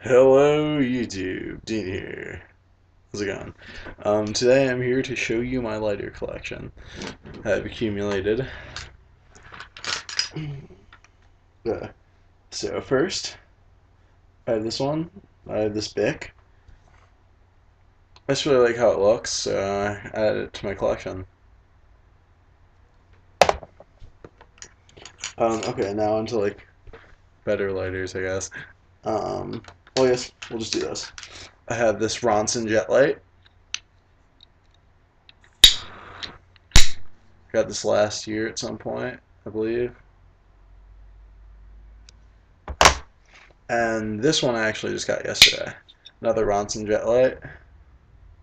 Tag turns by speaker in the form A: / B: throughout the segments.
A: Hello YouTube, Dean here. How's it going? Today I'm here to show you my lighter collection I've accumulated. So first, I have this one. I have this Bic. I just really like how it looks, so I added it to my collection. Okay, now onto like better lighters, I guess. Well, I guess we'll just do this. I have this Ronson Jetlite. Got this last year at some point, I believe. And this one I actually just got yesterday. Another Ronson Jetlite.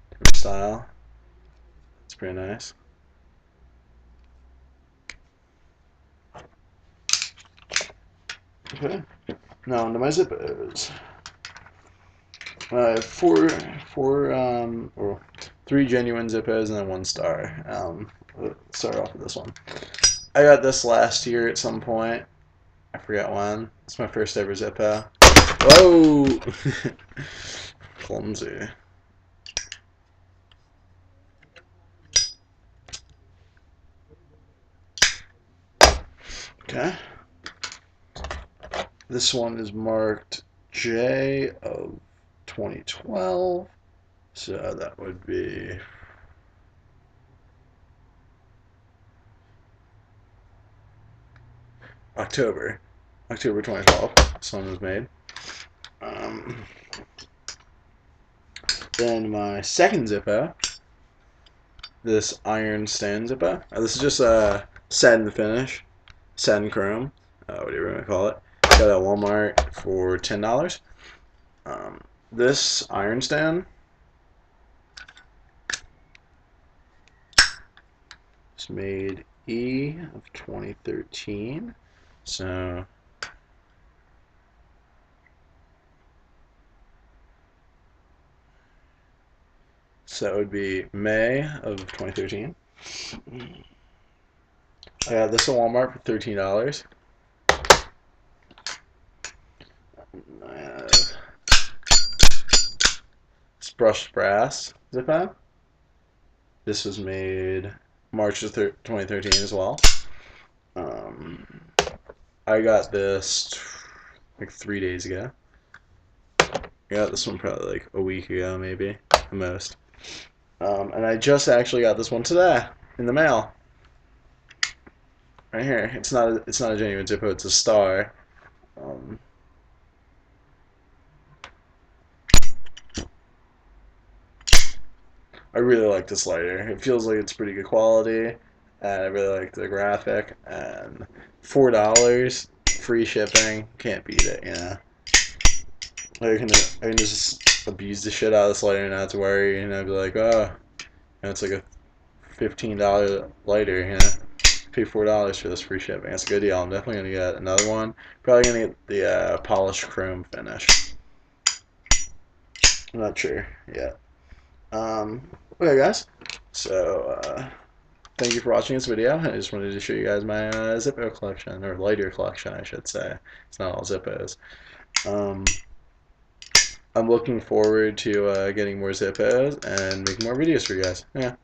A: Different style. It's pretty nice. Okay. Now onto my Zippos. I have three genuine Zippos and then one star. Let's start off with this one. I got this last year at some point. I forget when. It's my first ever Zippo. Whoa! Clumsy. Okay. This one is marked J of 2012. So that would be October 2012. This one was made. Then my second Zippo, this Iron Stand Zippo. This is just a satin finish, satin chrome, whatever you want to call it. Got it at Walmart for $10. This Iron Stand is made E of 2013. So that would be May of 2013. I got this at Walmart for $13. I have this brushed brass Zipa. This was made March of 2013 as well. I got this like 3 days ago. I got this one probably like a week ago, maybe, the most. And I just actually got this one today in the mail. Right here. It's not a genuine Zippo, it's a star. I really like this lighter. It feels like it's pretty good quality, and I really like the graphic. And $4, free shipping, can't beat it. You know, I can just abuse the shit out of this lighter and not have to worry. You know, be like, oh, it's like a $15 lighter. You know, pay $4 for this free shipping. That's a good deal. I'm definitely gonna get another one. Probably gonna get the polished chrome finish. I'm not sure yet. Okay, guys. So, thank you for watching this video. I just wanted to show you guys my Zippo collection, or lighter collection, I should say. It's not all Zippos. I'm looking forward to getting more Zippos and making more videos for you guys. Yeah.